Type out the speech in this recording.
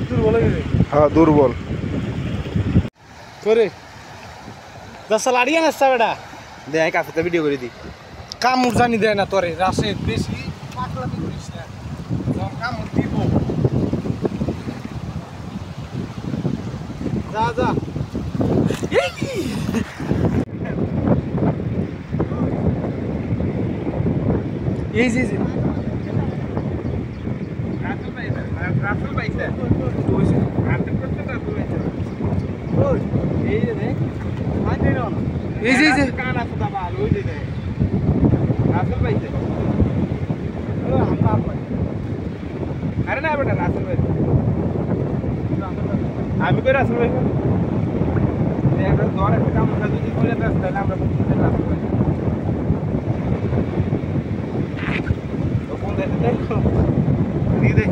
দুর্বল হয়ে গেছে। হ্যাঁ দুর্বল করে দশ লাড়িয়ে নাচছে বেটা দেখ কাছে তো ভিডিও করে দি কামড় জানি দেয় না তোরে রাসে বেশি পাগলামি করিস না যখন কামড় দিব যা যা এই যে রাসেল পাইছে এই যে দেখ এই যে কান আছে দাবা ওই যে দেখ রাসেল পাইছে আরে না বেটা রাসেল পাইছে আমি কই রাসেল পাইছে একটা দর একটা কাম যদি করে তাহলে আমরা বলতে রাসেল পাইছে তো কোন দেখতে দেখো দিয়ে দে